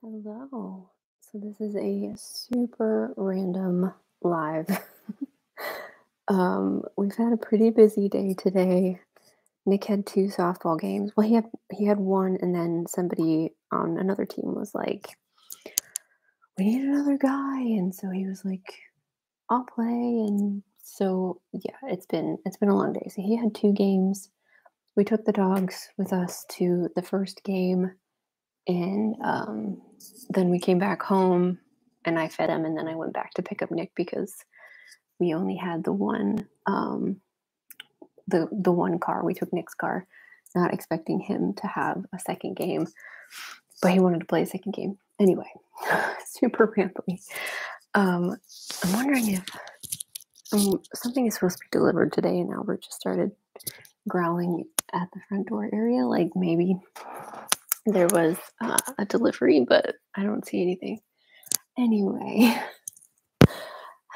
Hello. So this is a super random live. We've had a pretty busy day today. Nick had two softball games. Well, he had one, and then somebody on another team was like, "We need another guy," and so he was like, "I'll play." And so yeah, it's been a long day. So he had two games. We took the dogs with us to the first game, and then we came back home and I fed him, and then I went back to pick up Nick because we only had the one car. We took Nick's car, not expecting him to have a second game, but he wanted to play a second game anyway. Super rambly. um I'm wondering if something is supposed to be delivered today, and Albert just started growling at the front door area, like maybe there was a delivery, but I don't see anything. Anyway,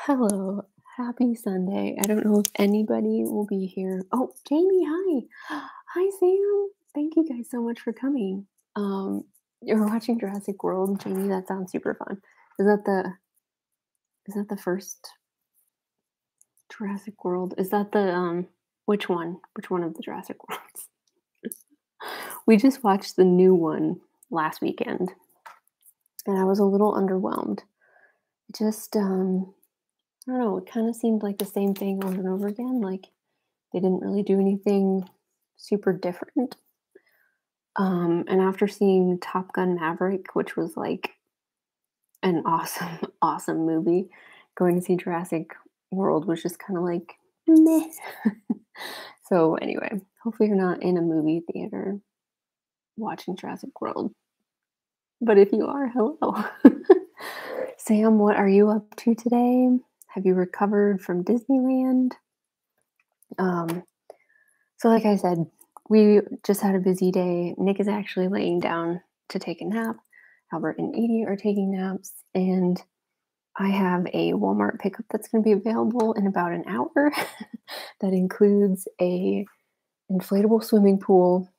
hello. Happy Sunday. I don't know if anybody will be here. Oh, Jamie, hi. Hi, Sam. Thank you guys so much for coming. You're watching Jurassic World, Jamie. That sounds super fun. Is that the first Jurassic World? Is that the which one? Which one of the Jurassic Worlds? We just watched the new one last weekend, and I was a little underwhelmed. It just I don't know, it kind of seemed like the same thing over and over again. Like they didn't really do anything super different. And after seeing Top Gun Maverick, which was like an awesome, awesome movie, going to see Jurassic World was just kind of like meh. So anyway, hopefully you're not in a movie theater watching Jurassic World. But if you are, hello. Sam, what are you up to today? Have you recovered from Disneyland? Um, so, like I said, we just had a busy day. Nick is actually laying down to take a nap. Albert and Edie are taking naps, and I have a Walmart pickup that's going to be available in about an hour. That includes a inflatable swimming pool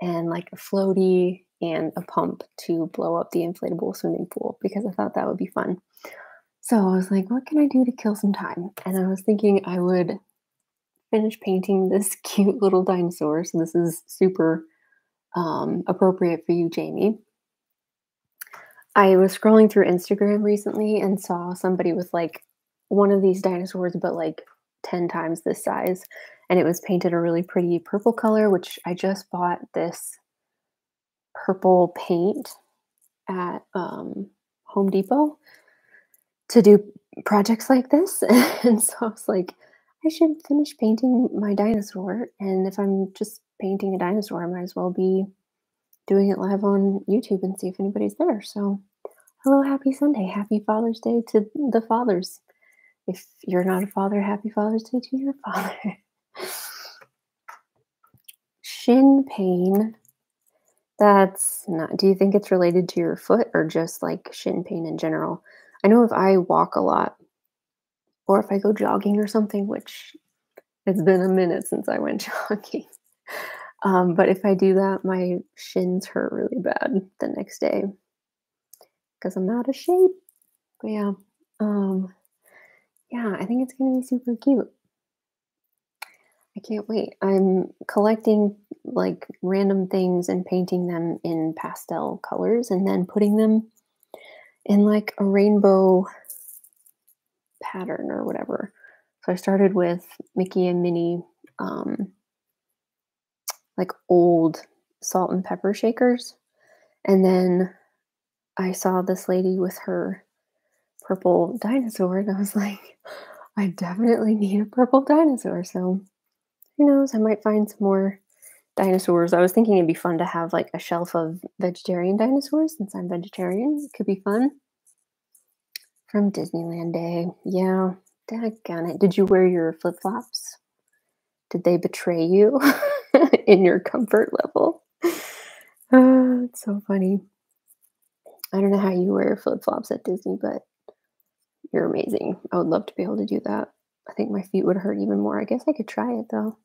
and like a floaty and a pump to blow up the inflatable swimming pool because I thought that would be fun. So I was like, what can I do to kill some time? And I was thinking I would finish painting this cute little dinosaur. So this is super appropriate for you, Jamie. I was scrolling through Instagram recently and saw somebody with like one of these dinosaurs, but like 10 times this size. And it was painted a really pretty purple color, which I just bought this purple paint at Home Depot to do projects like this. And so I was like, I should finish painting my dinosaur. And if I'm just painting a dinosaur, I might as well be doing it live on YouTube and see if anybody's there. So, hello, happy Sunday. Happy Father's Day to the fathers. If you're not a father, happy Father's Day to your father. Shin pain. That's not, do you think it's related to your foot or just like shin pain in general? I know if I walk a lot or if I go jogging or something, which it's been a minute since I went jogging. But if I do that, my shins hurt really bad the next day because I'm out of shape. But yeah, yeah, I think it's gonna be super cute. I can't wait. I'm collecting like random things and painting them in pastel colors and then putting them in like a rainbow pattern or whatever. So I started with Mickey and Minnie, um, like old salt and pepper shakers. And then I saw this lady with her purple dinosaur, and I was like, I definitely need a purple dinosaur. So who knows? I might find some more dinosaurs. I was thinking it'd be fun to have like a shelf of vegetarian dinosaurs since I'm vegetarian. It could be fun. From Disneyland Day. Yeah. Daggone it. Did you wear your flip flops? Did they betray you in your comfort level? It's so funny. I don't know how you wear flip flops at Disney, but you're amazing. I would love to be able to do that. I think my feet would hurt even more. I guess I could try it though.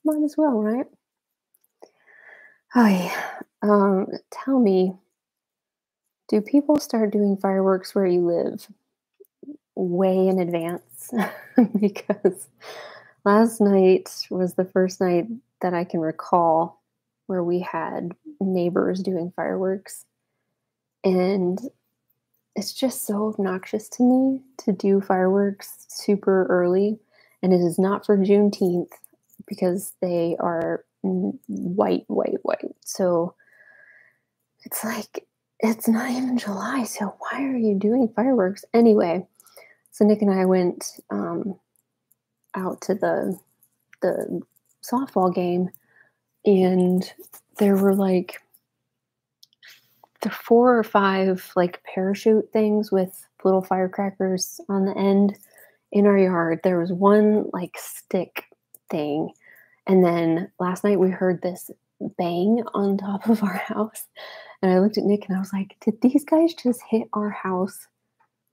Might as well, right? Oh yeah. Tell me, Do people start doing fireworks where you live way in advance? Because last night was the first night that I can recall where we had neighbors doing fireworks. And it's just so obnoxious to me to do fireworks super early. And it is not for Juneteenth because they are white, white, white. So it's like, it's not even July. So why are you doing fireworks? Anyway, so Nick and I went out to the softball game, and there were like the 4 or 5 like parachute things with little firecrackers on the end in our yard. There was one like stick thing, and then last night we heard this bang on top of our house, and I looked at Nick and I was like, "Did these guys just hit our house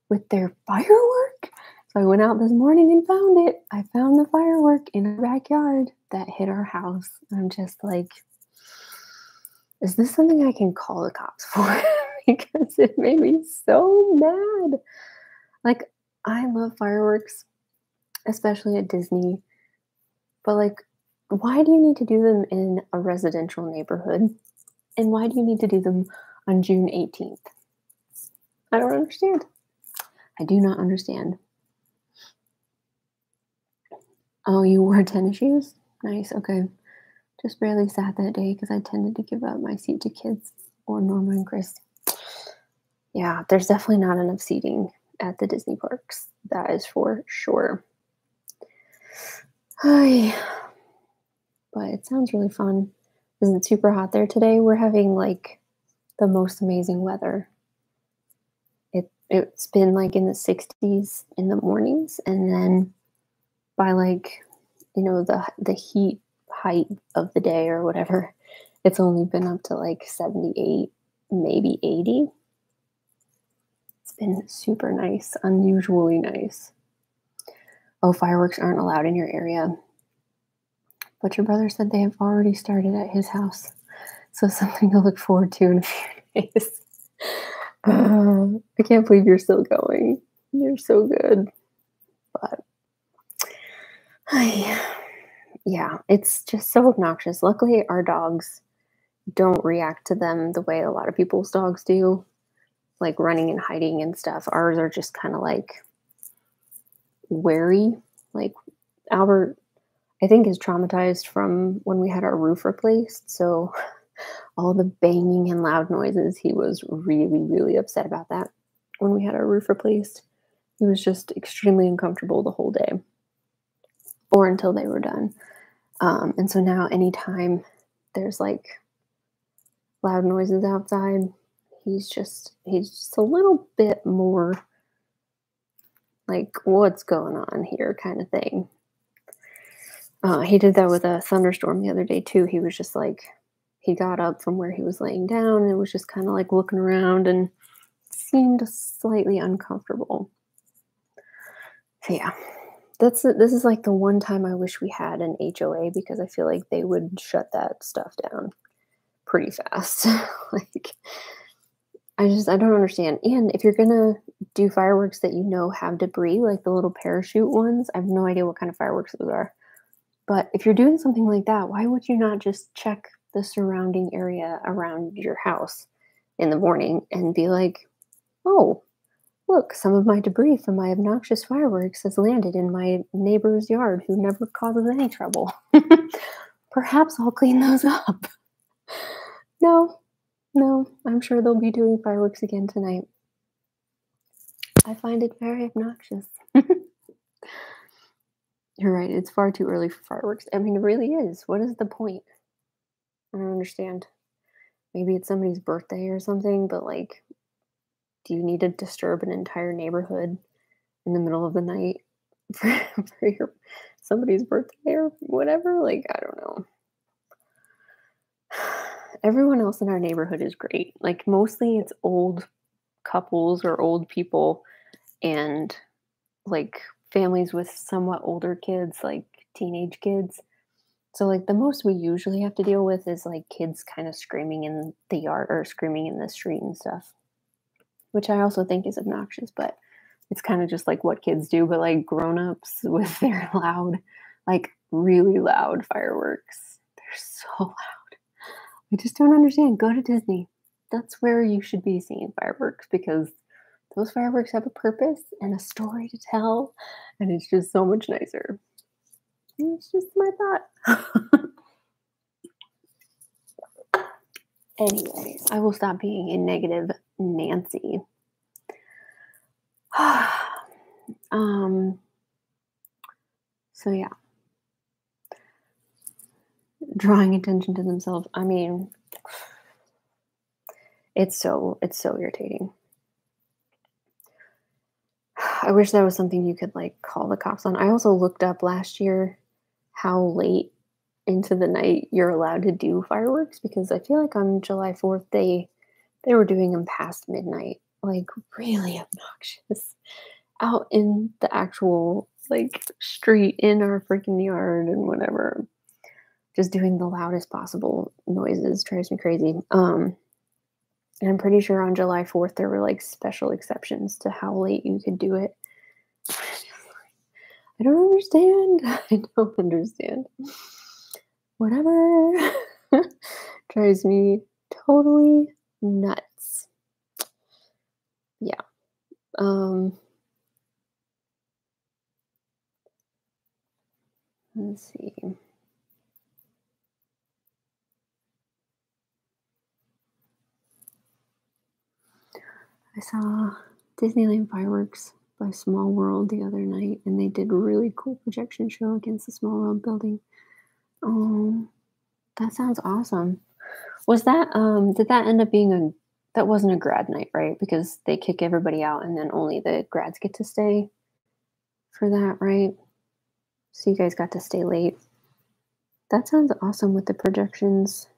with their firework?" So I went out this morning and found it. I found the firework in our backyard that hit our house. I'm just like, is this something I can call the cops for? Because it made me so mad. Like, I love fireworks, especially at Disney, but like, why do you need to do them in a residential neighborhood? And why do you need to do them on June 18th? I don't understand. I do not understand. Oh, you wore tennis shoes? Nice, okay. Just barely sat that day because I tended to give up my seat to kids or Norma and Chris. Yeah, there's definitely not enough seating at the Disney parks. That is for sure. Hi. But it sounds really fun. Isn't it super hot there today? We're having like the most amazing weather. It's been like in the 60s in the mornings, and then by like, the heat height of the day or whatever, it's only been up to like 78, maybe 80. It's been super nice, unusually nice. Oh, fireworks aren't allowed in your area. But your brother said they have already started at his house. So something to look forward to in a few days. I can't believe you're still going. You're so good. But yeah, it's just so obnoxious. Luckily, our dogs don't react to them the way a lot of people's dogs do, like running and hiding and stuff. Ours are just kind of like wary. Like Albert, I think, is traumatized from when we had our roof replaced. So all the banging and loud noises, he was really, really upset about that when we had our roof replaced. He was just extremely uncomfortable the whole day, or until they were done. And so now anytime there's like loud noises outside, he's just a little bit more like, what's going on here kind of thing. He did that with a thunderstorm the other day too. He was just like, he got up from where he was laying down and was just kind of like looking around and seemed slightly uncomfortable. So yeah, this is like the one time I wish we had an HOA, because I feel like they would shut that stuff down pretty fast. Like, I don't understand. And if you're gonna do fireworks that have debris, like the little parachute ones, I have no idea what kind of fireworks those are. But if you're doing something like that, why would you not just check the surrounding area around your house in the morning and be like, oh, look, some of my debris from my obnoxious fireworks has landed in my neighbor's yard who never causes any trouble. Perhaps I'll clean those up. No, I'm sure they'll be doing fireworks again tonight. I find it very obnoxious. You're right, it's far too early for fireworks. I mean, it really is. What is the point? I don't understand. Maybe it's somebody's birthday or something, but like, do you need to disturb an entire neighborhood in the middle of the night for somebody's birthday or whatever? Like, I don't know. Everyone else in our neighborhood is great. Like, mostly it's old couples or old people and like families with somewhat older kids, like teenage kids. So like the most we usually have to deal with is like kids kind of screaming in the yard or screaming in the street and stuff. which I also think is obnoxious, but it's kind of just like what kids do, but like grown-ups with their loud, like really loud fireworks. They're so loud. I just don't understand. Go to Disney. That's where you should be seeing fireworks because those fireworks have a purpose and a story to tell, and it's just so much nicer. It's just my thought. Anyways, I will stop being a negative Nancy. So yeah, drawing attention to themselves. I mean, it's so irritating. I wish that was something you could like call the cops on. I also looked up last year how late into the night you're allowed to do fireworks because I feel like on July 4th they were doing them past midnight, like really obnoxious out in the actual like street in our freaking yard and whatever. Just doing the loudest possible noises drives me crazy. And I'm pretty sure on July 4th there were like special exceptions to how late you could do it. I don't understand. I don't understand. Whatever. Drives me totally nuts. Yeah. Let's see. I saw Disneyland fireworks by Small World the other night, and they did a really cool projection show against the Small World building. Oh, that sounds awesome. Was that did that end up being that wasn't a grad night, right? Because they kick everybody out and then only the grads get to stay for that, right? So you guys got to stay late. That sounds awesome with the projections.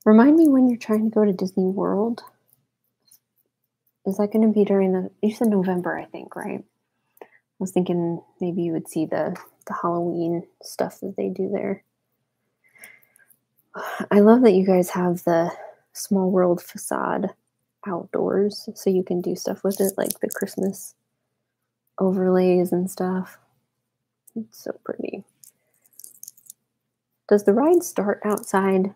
Remind me when you're trying to go to Disney World. Is that going to be during you said November, I think, right? I was thinking maybe you would see the Halloween stuff that they do there. I love that you guys have the Small World facade outdoors so you can do stuff with it, like the Christmas overlays and stuff. It's so pretty. Does the ride start outside?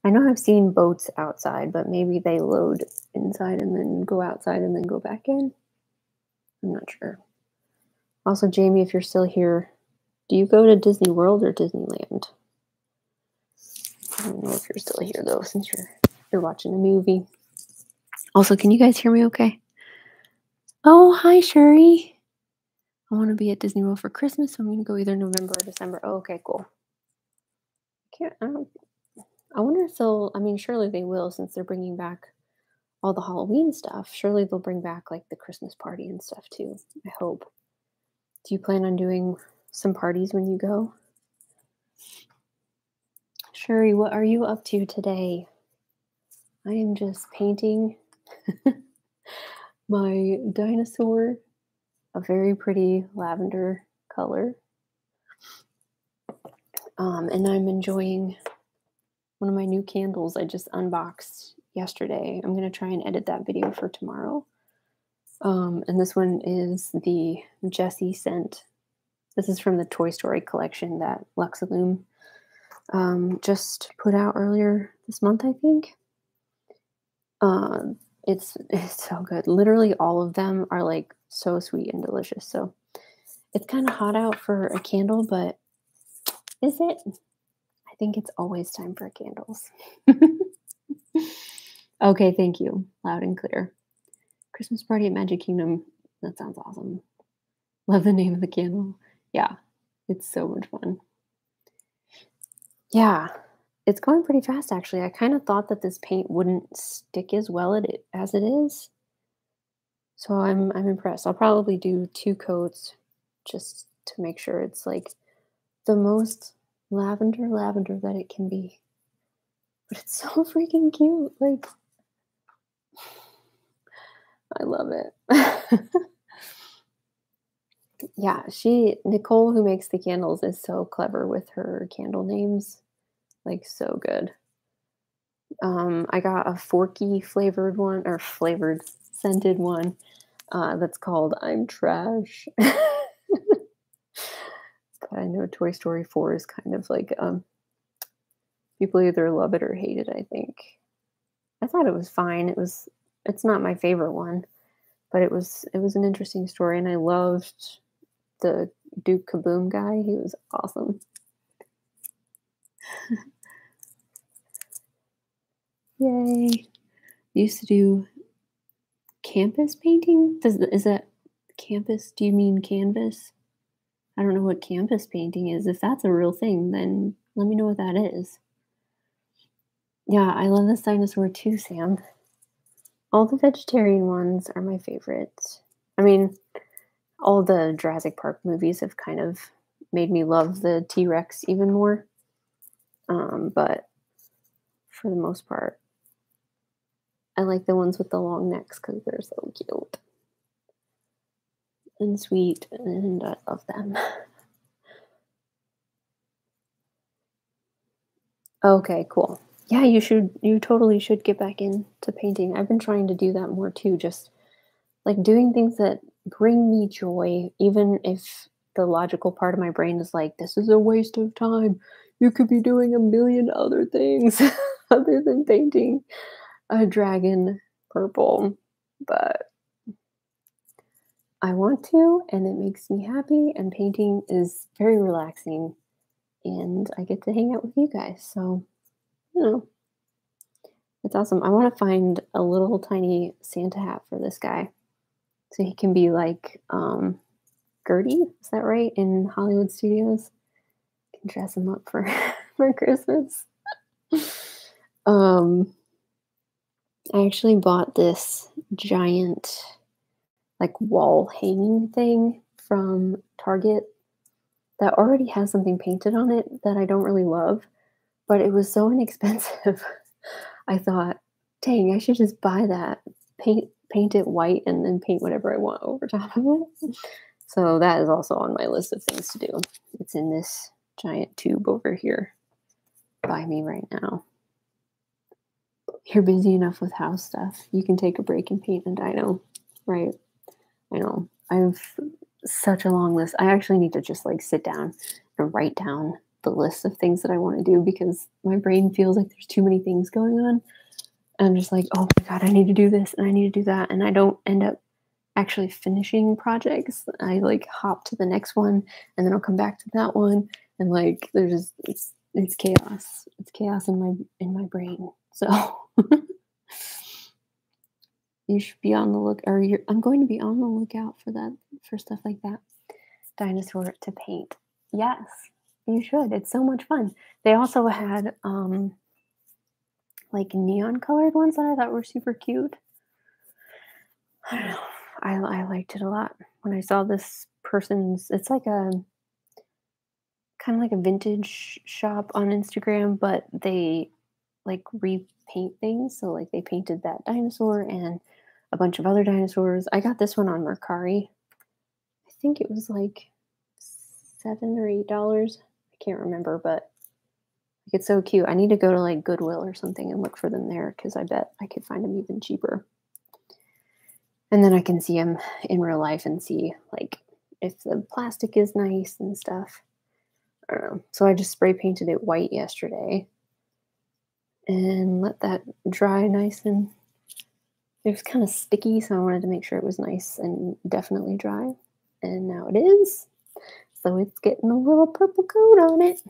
I know I've seen boats outside, but maybe they load inside and then go outside and then go back in. I'm not sure. Also, Jamie, if you're still here, do you go to Disney World or Disneyland? I don't know if you're still here though, since you're watching a movie. Also, can you guys hear me okay? Oh, hi, Sherry. I want to be at Disney World for Christmas, so I'm going to go either November or December. Oh, okay, cool. I wonder if surely they will since they're bringing back all the Halloween stuff. Surely they'll bring back like the Christmas party and stuff too. I hope. Do you plan on doing some parties when you go? Sherry, what are you up to today? I am just painting my dinosaur a very pretty lavender color. And I'm enjoying one of my new candles I just unboxed yesterday. I'm going to try and edit that video for tomorrow. And this one is the Jessie scent. This is from the Toy Story collection that Luxaloom just put out earlier this month, I think. It's so good. Literally all of them are like so sweet and delicious. So it's kind of hot out for a candle, but is it? I think it's always time for candles. Okay, thank you. Loud and clear. Christmas party at Magic Kingdom. That sounds awesome. Love the name of the candle. Yeah, it's so much fun. Yeah, it's going pretty fast actually. I kind of thought that this paint wouldn't stick as well as it is. So I'm impressed. I'll probably do 2 coats just to make sure it's like the most lavender that it can be. But it's so freaking cute. Like, I love it. Yeah, Nicole, who makes the candles, is so clever with her candle names. Like, so good. I got a forky flavored one or flavored scented one that's called I'm Trash. But I know Toy Story 4 is kind of like people either love it or hate it, I think. I thought it was fine. It's not my favorite one, but it was an interesting story and I loved the Duke Kaboom guy. He was awesome. Yay. Used to do campus painting. Is that campus? Do you mean canvas? I don't know what campus painting is. If that's a real thing, then let me know what that is. Yeah, I love this dinosaur too, Sam. All the vegetarian ones are my favorites. I mean, all the Jurassic Park movies have kind of made me love the T Rex even more. But for the most part, I like the ones with the long necks because they're so cute and sweet, and I love them. Okay, cool. Yeah, you totally should get back into painting. I've been trying to do that more too, just like doing things that bring me joy, even if the logical part of my brain is like, this is a waste of time. You could be doing a million other things other than painting a dragon purple. But I want to, and it makes me happy, and painting is very relaxing, and I get to hang out with you guys. So, you know, it's awesome. I want to find a little tiny Santa hat for this guy so he can be like Gertie. Is that right? In Hollywood Studios, can dress him up for for Christmas. Um, I actually bought this giant like wall hanging thing from Target that already has something painted on it that I don't really love, but it was so inexpensive. I thought, dang, I should just buy that, paint it white, and then paint whatever I want over top of it. So that is also on my list of things to do. It's in this giant tube over here by me right now. You're busy enough with house stuff. You can take a break and paint a dino, right? I know. I've such a long list. I actually need to just like sit down and write down the list of things that I want to do because my brain feels like there's too many things going on. And I'm just like, oh my God, I need to do this and I need to do that. And I don't end up actually finishing projects. I like hop to the next one and then I'll come back to that one. And like there's just it's chaos. It's chaos in my brain. So you should be on the look or I'm going to be on the lookout for that for stuff like that. Dinosaur to paint. Yes, you should. It's so much fun. They also had like neon colored ones that I thought were super cute. I don't know. I liked it a lot. When I saw this person's it's like a kind of like a vintage shop on Instagram, but they like repaint things. So like they painted that dinosaur and a bunch of other dinosaurs. I got this one on Mercari. I think it was like $7 or $8. I can't remember, but like, it's so cute. I need to go to like Goodwill or something and look for them there because I bet I could find them even cheaper. And then I can see them in real life and see like if the plastic is nice and stuff. I don't know. So I just spray painted it white yesterday and let that dry nice and it was kind of sticky, so I wanted to make sure it was nice and definitely dry. And now it is. So it's getting a little purple coat on it.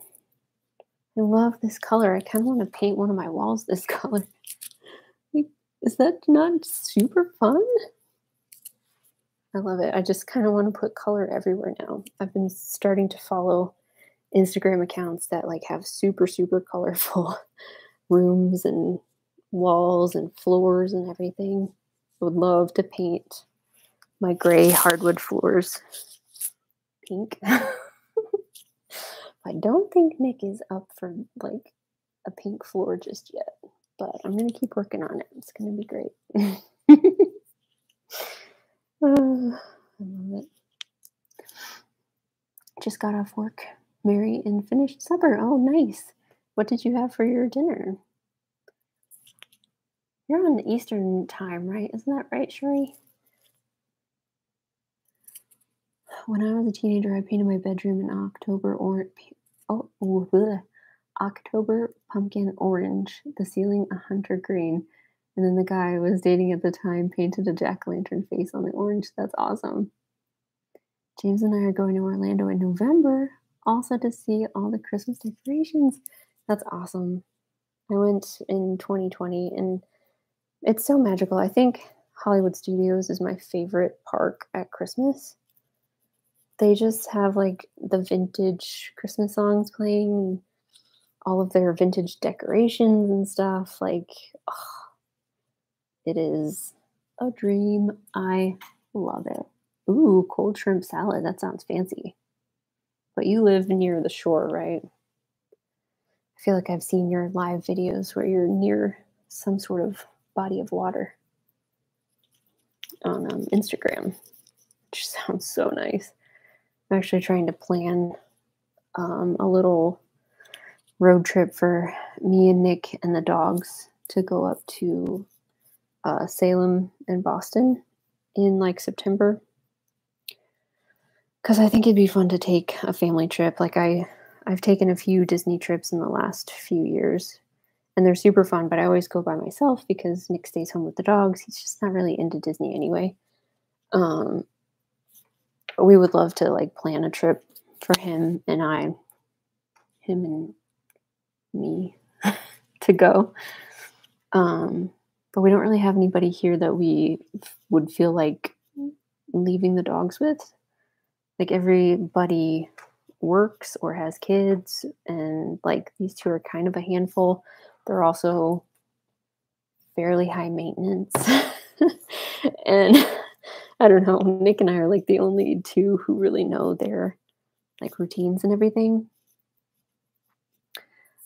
I love this color. I kind of want to paint one of my walls this color. Like, is that not super fun? I love it. I just kind of want to put color everywhere now. I've been starting to follow Instagram accounts that like have super, super colorful rooms and walls and floors and everything. I would love to paint my gray hardwood floors pink. I don't think Nick is up for like a pink floor just yet, but I'm gonna keep working on it. It's gonna be great. I love it. Just got off work, Mary, and finished supper. Oh, nice. What did you have for your dinner? You're on Eastern time, right? Isn't that right, Sherry? When I was a teenager, I painted my bedroom in October pumpkin orange, the ceiling a hunter green, and then the guy I was dating at the time painted a jack-o'-lantern face on the orange. That's awesome. James and I are going to Orlando in November, also to see all the Christmas decorations. That's awesome. I went in 2020 and it's so magical. I think Hollywood Studios is my favorite park at Christmas. They just have like the vintage Christmas songs playing and all of their vintage decorations and stuff. Like, oh, it is a dream. I love it. Ooh, cold shrimp salad. That sounds fancy. But you live near the shore, right? I feel like I've seen your live videos where you're near some sort of body of water on Instagram, which sounds so nice. I'm actually trying to plan a little road trip for me and Nick and the dogs to go up to Salem and Boston in like September. Because I think it'd be fun to take a family trip. Like I've taken a few Disney trips in the last few years, and they're super fun. But I always go by myself because Nick stays home with the dogs. He's just not really into Disney anyway. We would love to like plan a trip for him and me to go. But we don't really have anybody here that we would feel like leaving the dogs with. Like everybody works or has kids, and like these two are kind of a handful. They're also fairly high maintenance. And I don't know, Nick and I are like the only two who really know their like routines and everything.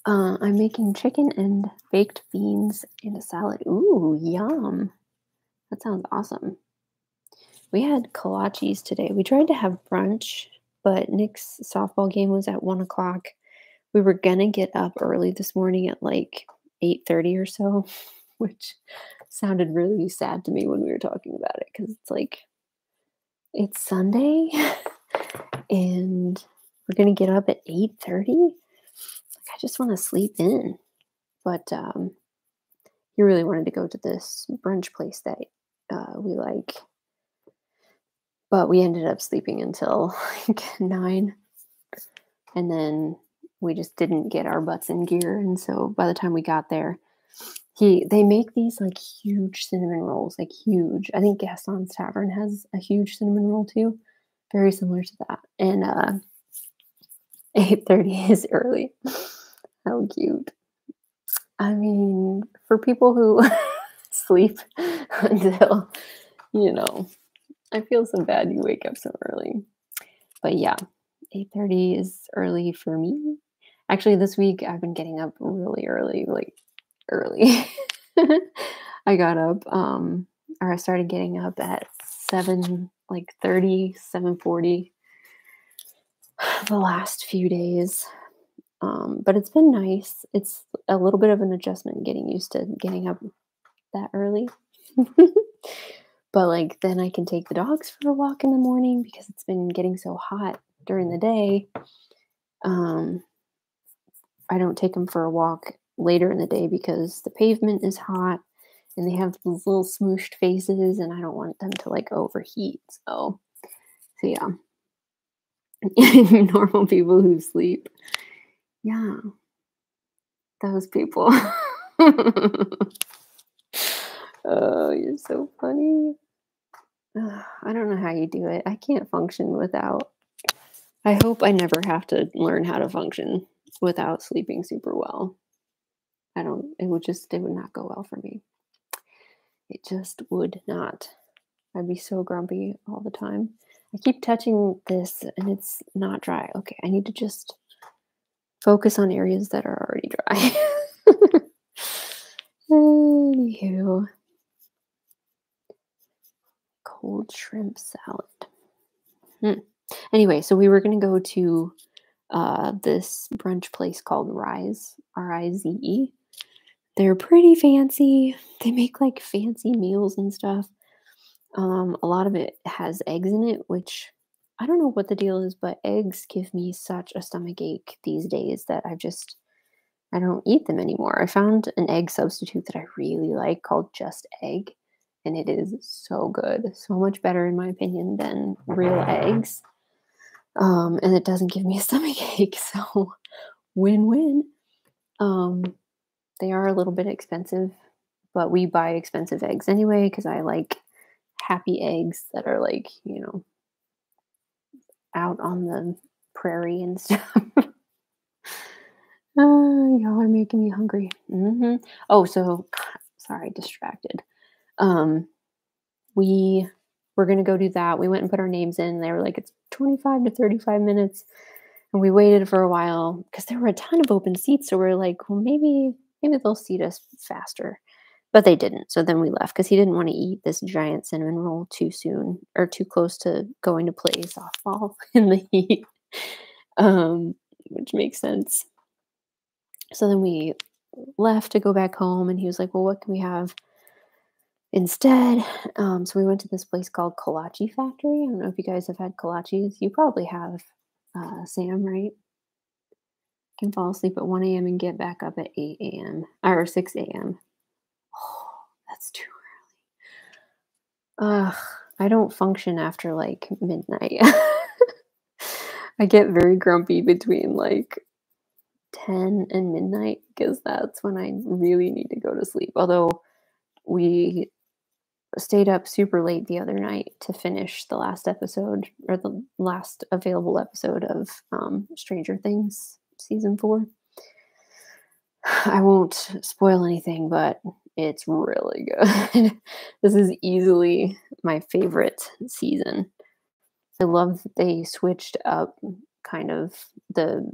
I'm making chicken and baked beans in a salad. Ooh, yum. That sounds awesome. We had kolaches today. We tried to have brunch, but Nick's softball game was at 1 o'clock. We were gonna get up early this morning at like 8:30 or so, which sounded really sad to me when we were talking about it because it's like it's Sunday and we're gonna get up at 8:30. Like I just want to sleep in. But he really wanted to go to this brunch place that we like. But we ended up sleeping until like 9. And then we just didn't get our butts in gear. And so by the time we got there, they make these like huge cinnamon rolls, like huge. I think Gaston's Tavern has a huge cinnamon roll too, very similar to that. And 8:30 is early. How cute. I mean, for people who sleep until, you know, I feel so bad you wake up so early. But yeah, 8:30 is early for me. Actually, this week I've been getting up really early, like early. I got up, or I started getting up at 7, like 30, 7:40 the last few days. But it's been nice. It's a little bit of an adjustment getting used to getting up that early. But like then I can take the dogs for a walk in the morning because it's been getting so hot during the day. I don't take them for a walk later in the day because the pavement is hot and they have these little smooshed faces and I don't want them to like overheat. So yeah. Normal people who sleep. Yeah. Those people. Oh, you're so funny. I don't know how you do it. I can't function without. I hope I never have to learn how to function without sleeping super well. It would not go well for me. It just would not. I'd be so grumpy all the time. I keep touching this and it's not dry. Okay, I need to just focus on areas that are already dry. Anywho. Cold shrimp salad. Anyway, so we were going to go to this brunch place called Rise, Rize. They're pretty fancy. They make, like, fancy meals and stuff. A lot of it has eggs in it, which I don't know what the deal is, but eggs give me such a stomach ache these days that I don't eat them anymore. I found an egg substitute that I really like called Just Egg, and it is so good. So much better in my opinion than real eggs. And it doesn't give me a stomach ache, so win-win. Um, they are a little bit expensive, but we buy expensive eggs anyway because I like happy eggs that are like, out on the prairie and stuff. Y'all are making me hungry. Oh, so sorry, distracted. Um, we were gonna go do that. We went and put our names in. They were like, it's 25 to 35 minutes, and we waited for a while because there were a ton of open seats. So we're like, well, maybe they'll seat us faster, but they didn't. So then we left because he didn't want to eat this giant cinnamon roll too soon or too close to going to play softball in the heat, um, which makes sense. So then we left to go back home, and he was like, "Well, what can we have instead?" So we went to this place called Kolache Factory. I don't know if you guys have had kolaches. You probably have, Sam, right? Can fall asleep at 1 a.m. and get back up at 8 a.m. or 6 a.m. Oh, that's too early. Ugh, I don't function after like midnight. I get very grumpy between like 10 and midnight because that's when I really need to go to sleep. Although we stayed up super late the other night to finish the last episode or the last available episode of Stranger Things season 4. I won't spoil anything, but it's really good. This is easily my favorite season. I love that they switched up kind of the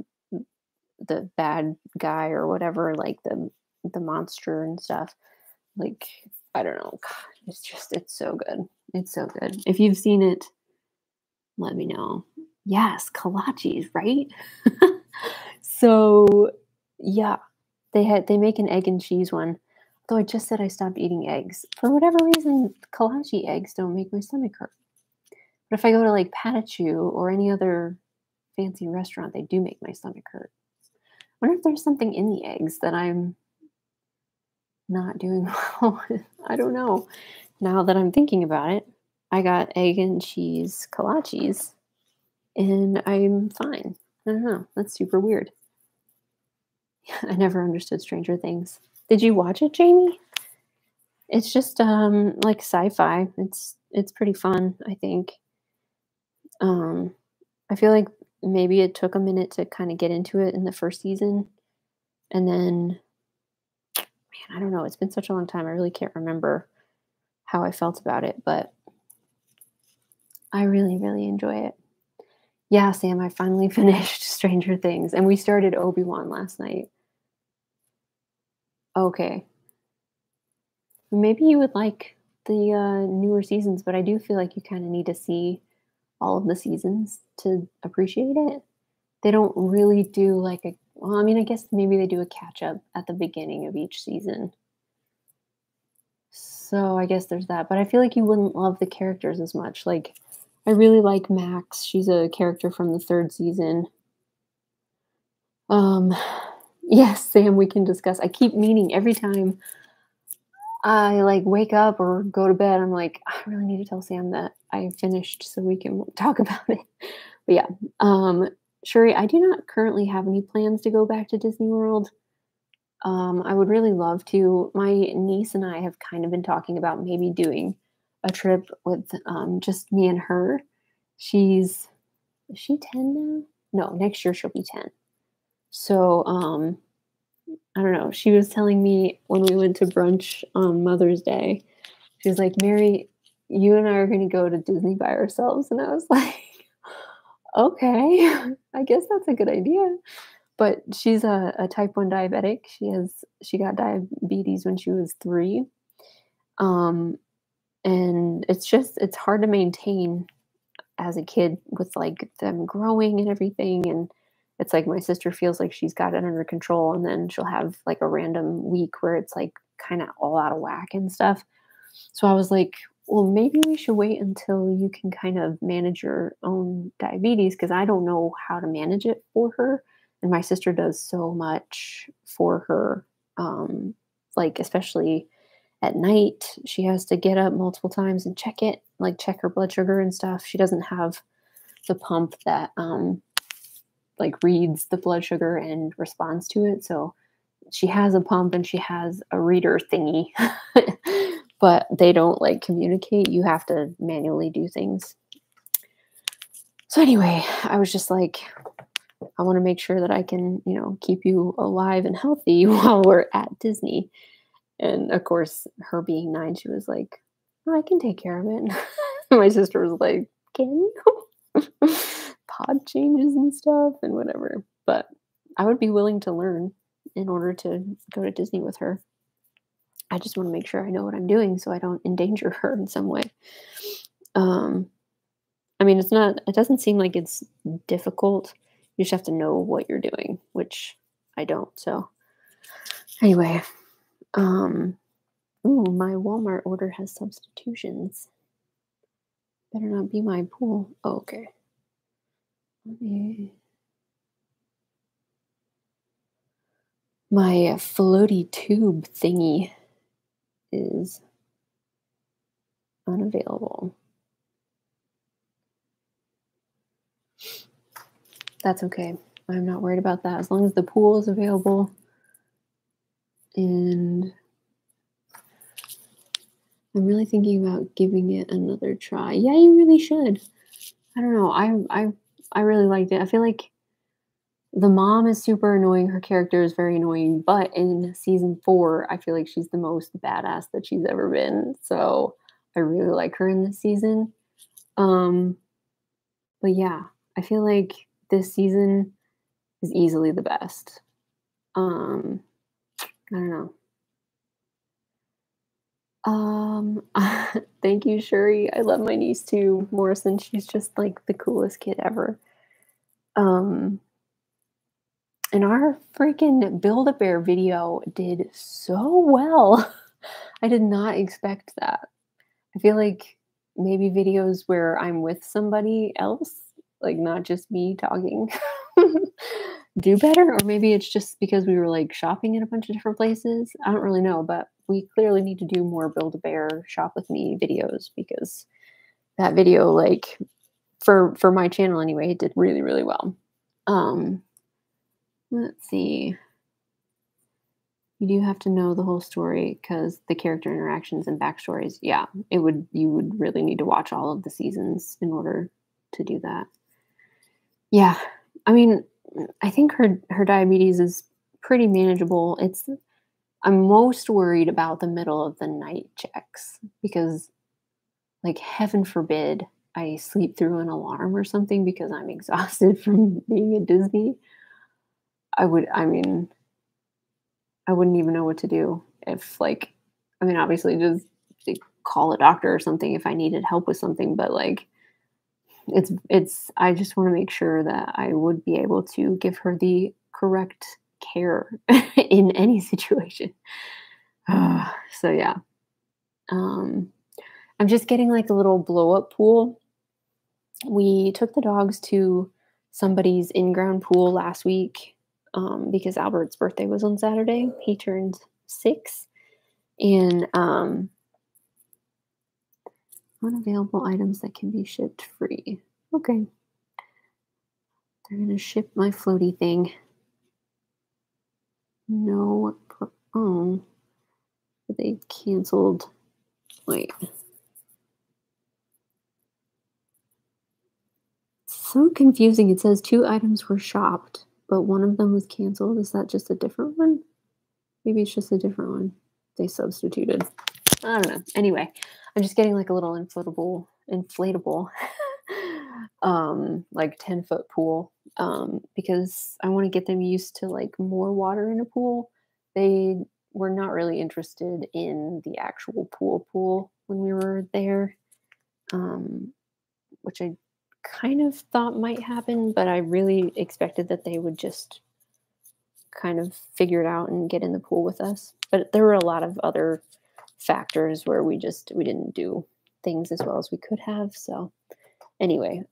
the bad guy or whatever, like the monster and stuff. Like, I don't know. God, it's so good. It's so good. If you've seen it, let me know. Yes, kolaches, right? So yeah, they make an egg and cheese one. Though I just said I stopped eating eggs. For whatever reason, kolache eggs don't make my stomach hurt. But if I go to like Patachu or any other fancy restaurant, they do make my stomach hurt. I wonder if there's something in the eggs that I'm not doing well with. I don't know. Now that I'm thinking about it, I got egg and cheese kolaches and I'm fine. I don't know. That's super weird. I never understood Stranger Things. Did you watch it, Jamie? It's just like sci-fi. It's pretty fun, I think. Um I feel like maybe it took a minute to kind of get into it in the first season and then man, I don't know, it's been such a long time. I really can't remember how I felt about it, but I really really enjoy it. Yeah, Sam, I finally finished Stranger Things and we started Obi-Wan last night. Okay. Maybe you would like the newer seasons, but I do feel like you kind of need to see all of the seasons to appreciate it. They don't really do like a well, I mean, I guess maybe they do a catch up at the beginning of each season. So I guess there's that, but I feel like you wouldn't love the characters as much. Like I really like Max. She's a character from the 3rd season. Um yes, Sam, we can discuss. I keep meaning every time I like wake up or go to bed, I'm like, I really need to tell Sam that I finished so we can talk about it. But yeah, Shuri, I do not currently have any plans to go back to Disney World. I would really love to. My niece and I have kind of been talking about maybe doing a trip with just me and her. She's is she 10 now? No, next year she'll be 10. So I don't know. She was telling me when we went to brunch on Mother's Day, she was like, Mary, you and I are going to go to Disney by ourselves. And I was like, okay, I guess that's a good idea. But she's a type 1 diabetic. She got diabetes when she was 3. Um, and it's hard to maintain as a kid with like them growing and everything. And it's like my sister feels like she's got it under control, and then she'll have like a random week where it's like kind of all out of whack and stuff. So I was like, well, maybe we should wait until you can kind of manage your own diabetes because I don't know how to manage it for her. And my sister does so much for her. Like, especially at night, she has to get up multiple times and check it, like check her blood sugar and stuff. She doesn't have the pump that like reads the blood sugar and responds to it. So she has a pump and she has a reader thingy, but they don't like communicate. You have to manually do things. So anyway, I was just like, I want to make sure that I can, keep you alive and healthy while we're at Disney. And of course, her being 9, she was like, oh, I can take care of it. My sister was like, can you? Pod changes and stuff and whatever. But I would be willing to learn in order to go to Disney with her. I just want to make sure I know what I'm doing so I don't endanger her in some way. I mean, it doesn't seem like it's difficult. You just have to know what you're doing, which I don't. So anyway, ooh, my Walmart order has substitutions. Better not be my pool. Oh, okay. My floaty tube thingy is unavailable. That's okay. I'm not worried about that as long as the pool is available. And I'm really thinking about giving it another try. Yeah, you really should. I don't know. I really liked it. I feel like the mom is super annoying. Her character is very annoying, but in season 4, I feel like she's the most badass that she's ever been. So I really like her in this season. But yeah, I feel like this season is easily the best. I don't know. Thank you, Shuri. I love my niece too, Morrison. She's just like the coolest kid ever. Um, and our freaking Build-A-Bear video did so well. I did not expect that. I feel like maybe videos where I'm with somebody else, like not just me talking, do better. Or maybe it's just because we were like shopping in a bunch of different places. I don't really know, but we clearly need to do more Build-A-Bear shop with me videos because that video, like for my channel anyway, it did really, really well. Let's see. You do have to know the whole story because the character interactions and backstories. Yeah, you would really need to watch all of the seasons in order to do that. Yeah, I mean, I think her diabetes is pretty manageable. I'm most worried about the middle of the night checks because, like, heaven forbid I sleep through an alarm or something because I'm exhausted from being at Disney. I mean, I wouldn't even know what to do if, like, I mean, obviously just like, call a doctor or something if I needed help with something, but like, I just want to make sure that I would be able to give her the correct care in any situation. So yeah. Um, I'm just getting like a little blow up pool. We took the dogs to somebody's in-ground pool last week because Albert's birthday was on Saturday. He turned 6. And unavailable items that can be shipped free. Okay. They're going to ship my floaty thing. No. Oh. But they canceled. Wait. So confusing. It says 2 items were shopped, but one of them was canceled. Is that just a different one? Maybe it's just a different one. They substituted. I don't know. Anyway, I'm just getting like a little inflatable like 10-foot pool because I want to get them used to like more water in a pool. They were not really interested in the actual pool when we were there, which I kind of thought might happen, but I really expected that they would just kind of figure it out and get in the pool with us. But there were a lot of other factors where we didn't do things as well as we could have. So anyway,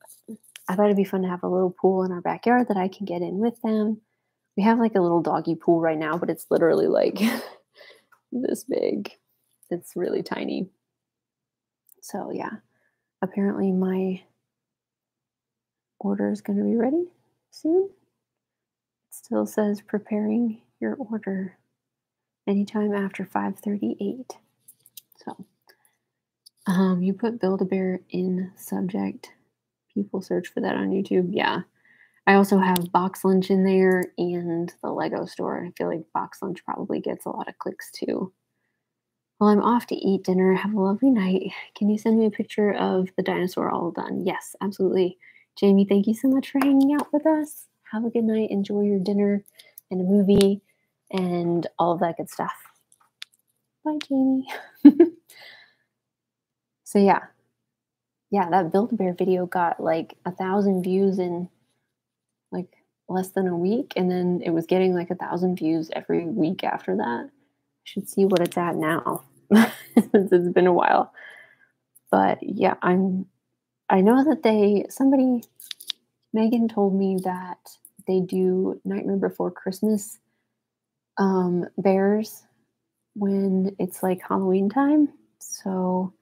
I thought it'd be fun to have a little pool in our backyard that I can get in with them. We have like a little doggy pool right now, but it's literally like this big. It's really tiny. So yeah, apparently my order is going to be ready soon. It still says preparing your order anytime after 5:38. So you put Build-A-Bear in subject. People search for that on YouTube. Yeah. I also have Box Lunch in there and the Lego store. I feel like Box Lunch probably gets a lot of clicks too. Well, I'm off to eat dinner. Have a lovely night. Can you send me a picture of the dinosaur all done? Yes, absolutely. Jamie, thank you so much for hanging out with us. Have a good night. Enjoy your dinner and a movie and all of that good stuff. Bye, Jamie. So yeah, that Build-A-Bear video got like 1,000 views in like less than a week, and then it was getting like 1,000 views every week after that. I should see what it's at now since it's been a while. But yeah, I know that Megan told me that they do Nightmare Before Christmas bears when it's like Halloween time. So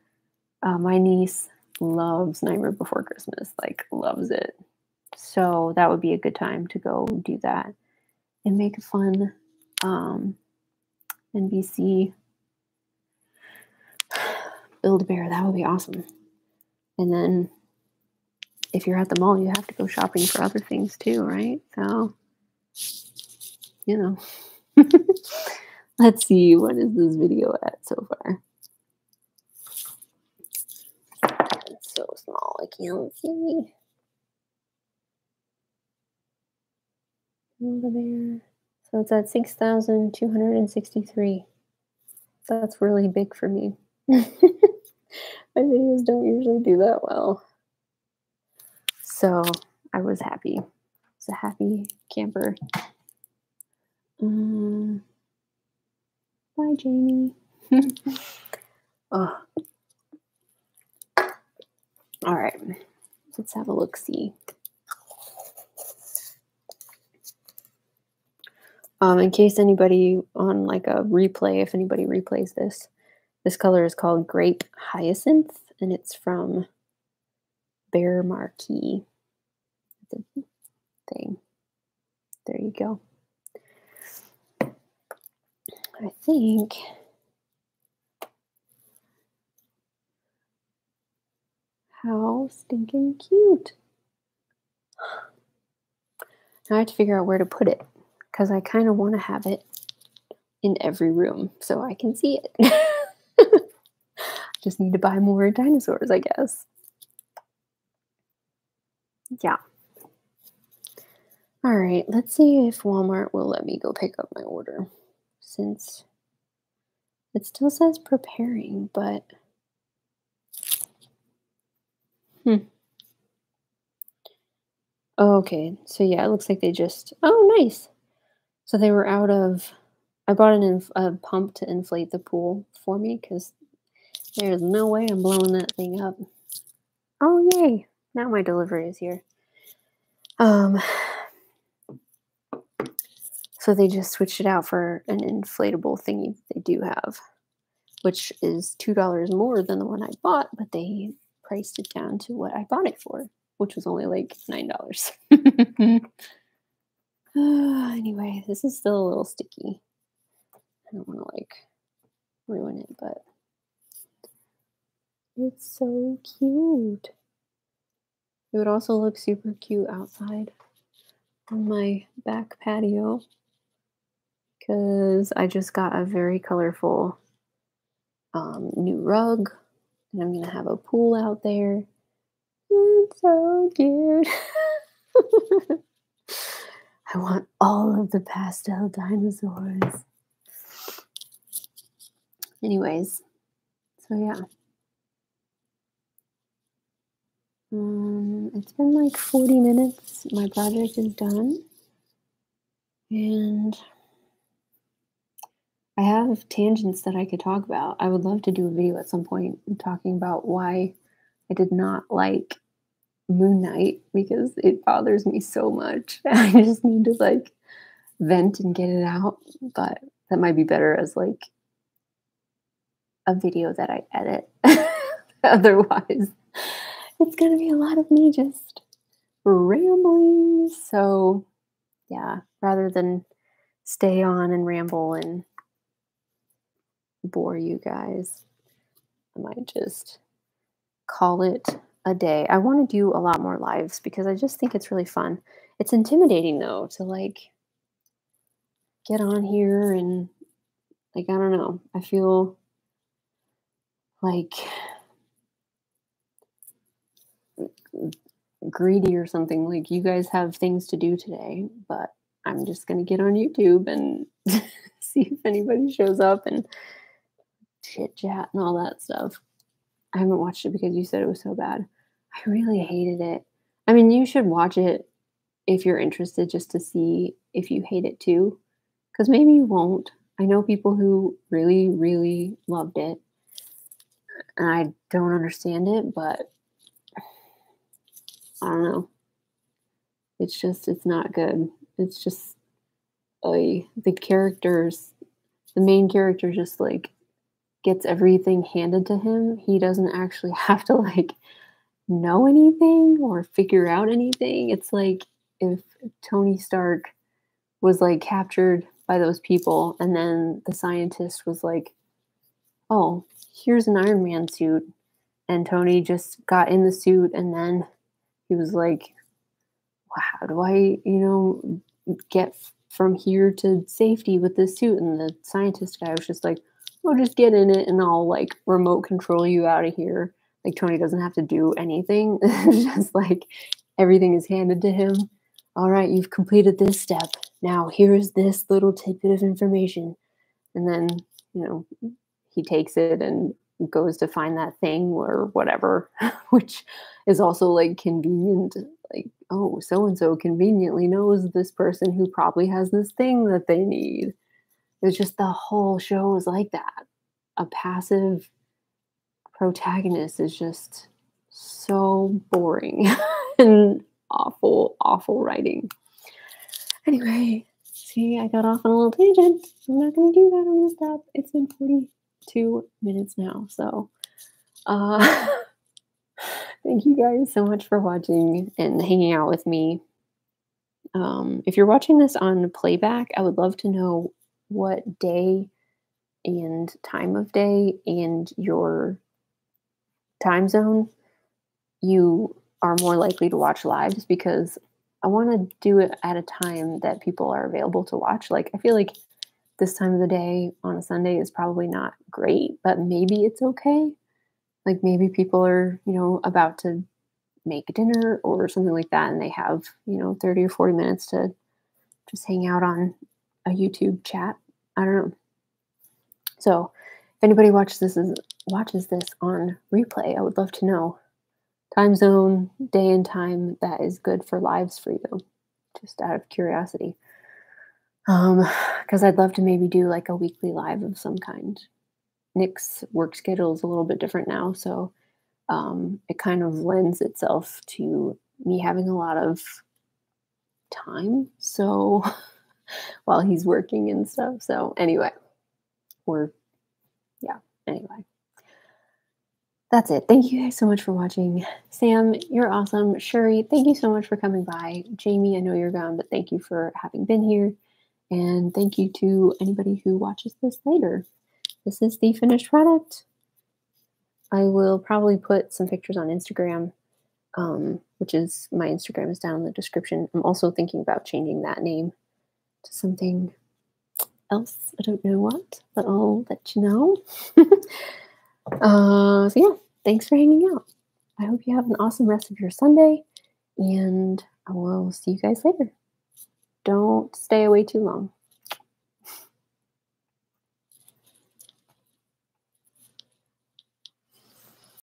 my niece loves Nightmare Before Christmas, like loves it. So that would be a good time to go do that and make a fun NBC Build-A-Bear. That would be awesome. And then if you're at the mall, you have to go shopping for other things too, right? So, you know. Let's see, what is this video at so far? It's so small, I can't see. Over there. So it's at 6,263. That's really big for me. My videos don't usually do that well. So I was happy. It's a happy camper. Bye, Jamie. Oh. All right. Let's have a look-see. In case anybody on like a replay, if anybody replays this color is called Grape Hyacinth, and it's from Bear Marquee. The thing. There you go. I think how stinking cute. Now I have to figure out where to put it because I kind of want to have it in every room so I can see it. Just need to buy more dinosaurs, I guess. Yeah. All right, let's see if Walmart will let me go pick up my order since it still says preparing, but Oh, okay, so yeah, it looks like they just, oh, nice. So they were out of, I bought a pump to inflate the pool for me because there's no way I'm blowing that thing up. Oh, yay. Now my delivery is here. So they just switched it out for an inflatable thingy they do have, which is $2 more than the one I bought, but they priced it down to what I bought it for, which was only like $9. Anyway, this is still a little sticky. I don't want to like ruin it, but it's so cute. It would also look super cute outside on my back patio because I just got a very colorful new rug, and I'm gonna have a pool out there. It's so cute. I want all of the pastel dinosaurs. Anyways, so yeah. It's been like 40 minutes. My project is done. And I have tangents that I could talk about. I would love to do a video at some point talking about why I did not like Moon Knight because it bothers me so much. I just need to like vent and get it out. But that might be better as like a video that I edit. Otherwise, it's going to be a lot of me just rambling. So, yeah, rather than stay on and ramble and bore you guys, I might just call it a day. I want to do a lot more lives because I just think it's really fun. It's intimidating though to like get on here and like I don't know. I feel like greedy or something. Like you guys have things to do today, but I'm just gonna get on YouTube and see if anybody shows up and chit chat and all that stuff. I haven't watched it because you said it was so bad. I really hated it. I mean, you should watch it if you're interested just to see if you hate it too. Because maybe you won't. I know people who really, really loved it. And I don't understand it, but I don't know. It's not good. It's just the characters, the main character just like gets everything handed to him. He doesn't actually have to like know anything or figure out anything. It's like if Tony Stark was like captured by those people and then the scientist was like, "Oh, here's an Iron Man suit." And Tony just got in the suit and then he was like, "Wow, how do I, get from here to safety with this suit?" And the scientist guy was just like, "Oh, just get in it and I'll like remote control you out of here." Like Tony doesn't have to do anything. It's just like everything is handed to him. "All right, you've completed this step. Now here's this little tidbit of information." And then, you know, he takes it and goes to find that thing or whatever, which is also like convenient. Like, oh, so and so conveniently knows this person who probably has this thing that they need. It's just the whole show is like that. A passive protagonist is just so boring and awful, awful writing. Anyway, see, I got off on a little tangent. I'm not going to do that. I'm going to stop. It's been 42 minutes now. So, thank you guys so much for watching and hanging out with me. If you're watching this on playback, I would love to know what day and time of day and your time zone you are more likely to watch lives because I want to do it at a time that people are available to watch. Like, I feel like this time of the day on a Sunday is probably not great, but maybe it's okay. Like, maybe people are, about to make dinner or something like that, and they have, 30 or 40 minutes to just hang out on a YouTube chat. I don't know. So, if anybody watches this on replay, I would love to know time zone, day and time that is good for lives for you, just out of curiosity. Because I'd love to maybe do like a weekly live of some kind. Nick's work schedule is a little bit different now, so it kind of lends itself to me having a lot of time. So while he's working and stuff. So anyway, anyway. That's it. Thank you guys so much for watching. Sam, you're awesome. Shuri, thank you so much for coming by. Jamie, I know you're gone, but thank you for having been here. And thank you to anybody who watches this later. This is the finished product. I will probably put some pictures on Instagram, which is my Instagram is down in the description. I'm also thinking about changing that name to something else. I don't know what, but I'll let you know. So yeah, thanks for hanging out. I hope you have an awesome rest of your Sunday, and I will see you guys later. Don't stay away too long.